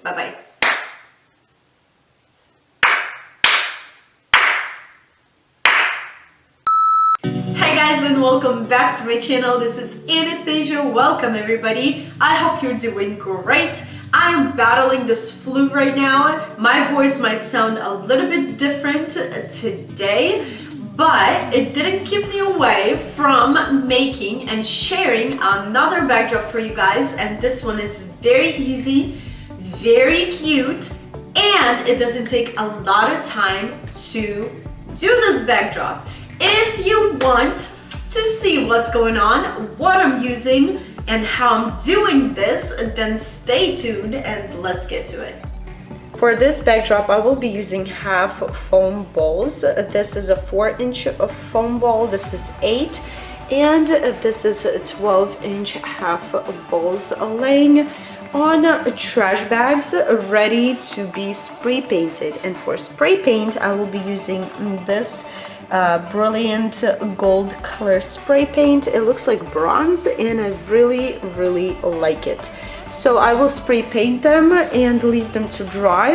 Bye-bye. Hi guys, and welcome back to my channel. This is Anastasia. Welcome everybody. I hope you're doing great. I am battling this flu right now. My voice might sound a little bit different today, but it didn't keep me away from making and sharing another backdrop for you guys. And this one is very easy, very cute, and it doesn't take a lot of time to do this backdrop. If you want to see what's going on, what I'm using, and how I'm doing this, then stay tuned and let's get to it. For this backdrop, I will be using half foam balls. This is a 4-inch foam ball, this is 8, and this is 12-inch half balls laying on trash bags ready to be spray painted. And for spray paint, I will be using this brilliant gold color spray paint. It looks like bronze and I really like it. So I will spray paint them and leave them to dry,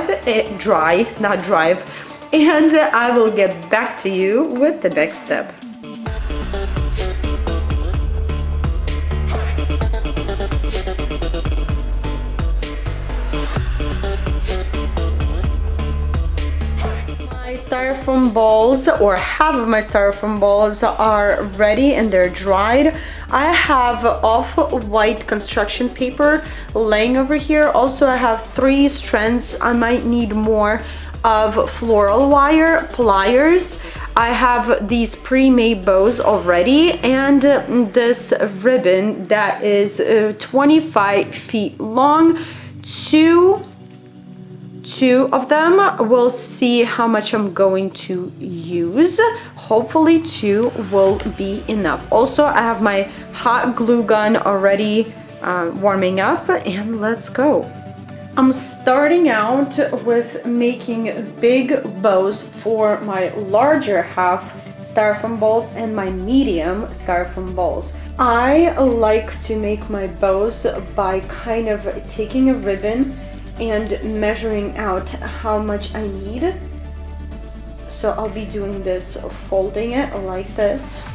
and I will get back to you with the next step. Styrofoam balls, or half of my styrofoam balls, are ready and they're dried. I have off-white construction paper laying over here. Also, I have 3 strands. I might need more of floral wire, pliers. I have these pre-made bows already, and this ribbon that is 25 feet long. Two of them. We'll see how much I'm going to use. Hopefully 2 will be enough. Also, I have my hot glue gun already warming up, and let's go. I'm starting out with making big bows for my larger half styrofoam balls and my medium styrofoam balls. I like to make my bows by kind of taking a ribbon and measuring out how much I need. So I'll be doing this, folding it like this,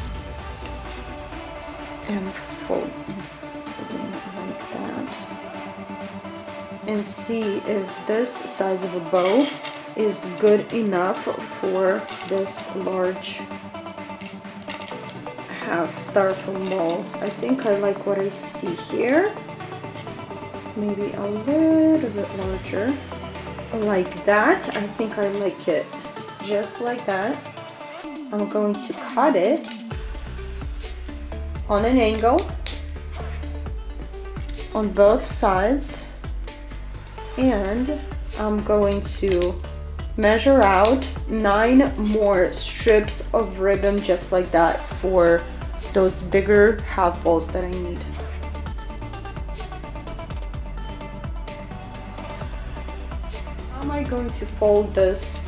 and folding it like that, and see if this size of a bow is good enough for this large half styrofoam ball. I think I like what I see here. Maybe a little bit larger, like that. I think I like it just like that. I'm going to cut it on an angle on both sides, and I'm going to measure out 9 more strips of ribbon just like that for those bigger half balls that I need. How am I going to fold this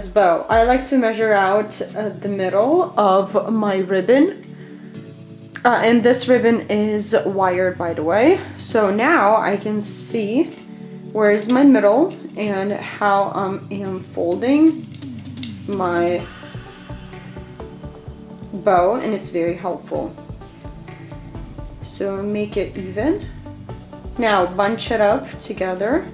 bow? I like to measure out the middle of my ribbon, and this ribbon is wired, by the way, so now I can see where is my middle and how I am folding my bow, and it's very helpful. So make it even. Now bunch it up together,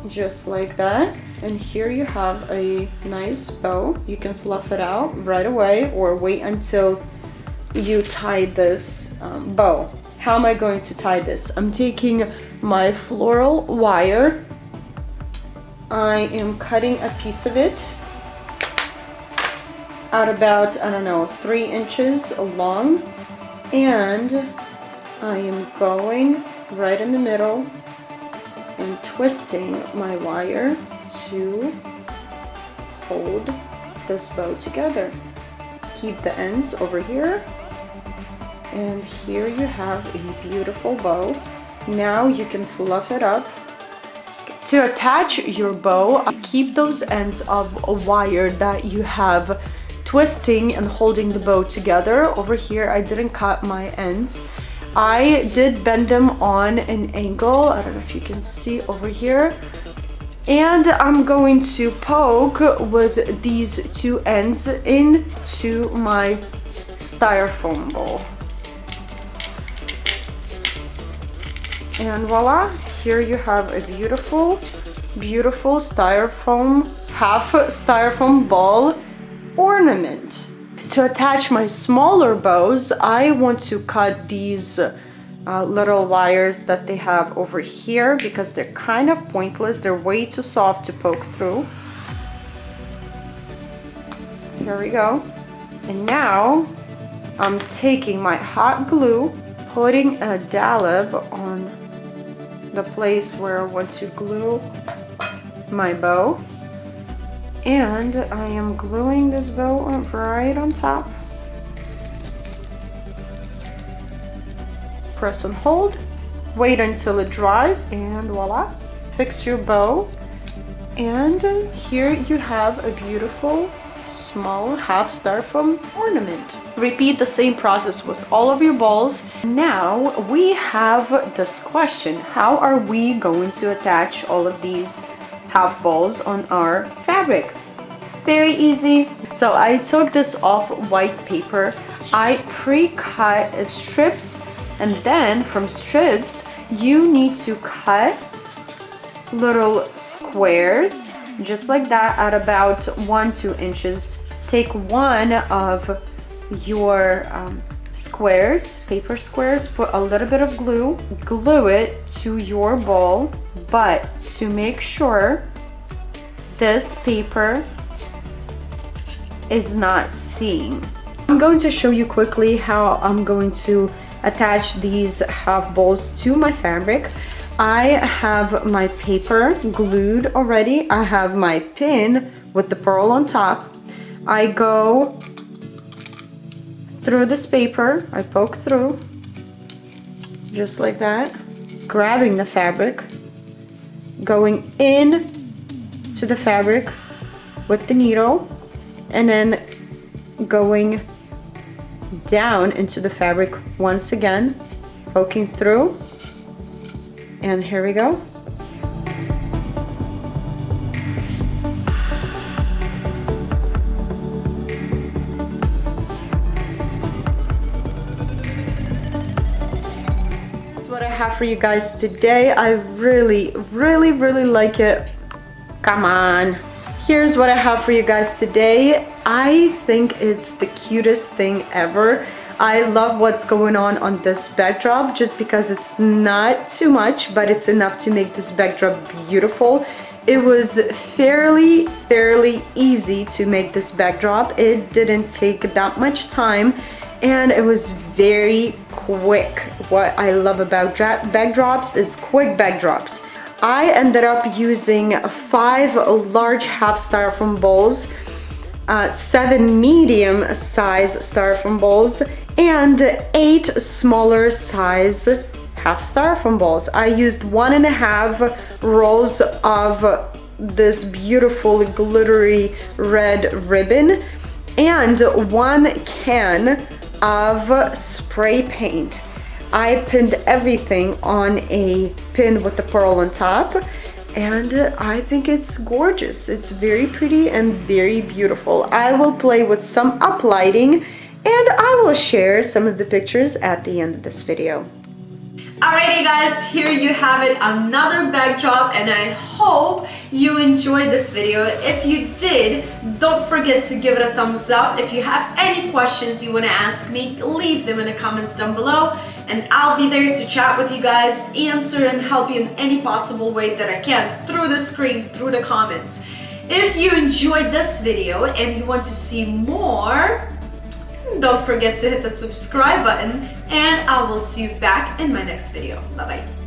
just like that, and here you have a nice bow. You can fluff it out right away or wait until you tie this bow. How am I going to tie this? I'm taking my floral wire. I am cutting a piece of it at about, I don't know, 3 inches long, and I am going right in the middle and twisting my wire to hold this bow together. Keep the ends over here, and here you have a beautiful bow. Now you can fluff it up. To attach your bow, keep those ends of a wire that you have twisting and holding the bow together. Over here I didn't cut my ends. I did bend them on an angle. I don't know if you can see over here. And I'm going to poke with these two ends into my styrofoam bowl. And voila, here you have a beautiful, beautiful styrofoam, half styrofoam ball ornament. To attach my smaller bows, I want to cut these little wires that they have over here because they're kind of pointless. They're way too soft to poke through. Here we go. And now I'm taking my hot glue, putting a dollop on the place where I want to glue my bow. And I am gluing this bow right on top. Press and hold, wait until it dries, and voila, fix your bow. And here you have a beautiful small half styrofoam ornament. Repeat the same process with all of your balls. Now we have this question: how are we going to attach all of these half balls on our fabric? Very easy. So I took this off white paper. I pre-cut strips, and then from strips you need to cut little squares just like that at about 1-2 inches. Take one of your squares, paper squares, put a little bit of glue, glue it to your ball, but to make sure this paper is not seeing. I'm going to show you quickly how I'm going to attach these half balls to my fabric. I have my paper glued already. I have my pin with the pearl on top. I go through this paper, I poke through, just like that, grabbing the fabric, going in to the fabric with the needle, and then going down into the fabric once again, poking through, and here we go. That's what I have for you guys today. I really like it. Come on. Here's what I have for you guys today. I think it's the cutest thing ever. I love what's going on this backdrop, just because it's not too much, but it's enough to make this backdrop beautiful. It was fairly easy to make this backdrop. It didn't take that much time, and it was very quick. What I love about backdrops is quick backdrops. I ended up using 5 large half styrofoam bowls, 7 medium size styrofoam bowls, and 8 smaller size half styrofoam bowls. I used 1.5 rolls of this beautiful glittery red ribbon and 1 can of spray paint. I pinned everything on a pin with the pearl on top, and I think it's gorgeous. It's very pretty and very beautiful. I will play with some uplighting, and I will share some of the pictures at the end of this video. Alrighty guys, here you have it, another backdrop, and I hope you enjoyed this video. If you did, don't forget to give it a thumbs up. If you have any questions you want to ask me, leave them in the comments down below, and I'll be there to chat with you guys, answer and help you in any possible way that I can, through the screen, through the comments. If you enjoyed this video and you want to see more, don't forget to hit that subscribe button, and I will see you back in my next video. Bye bye.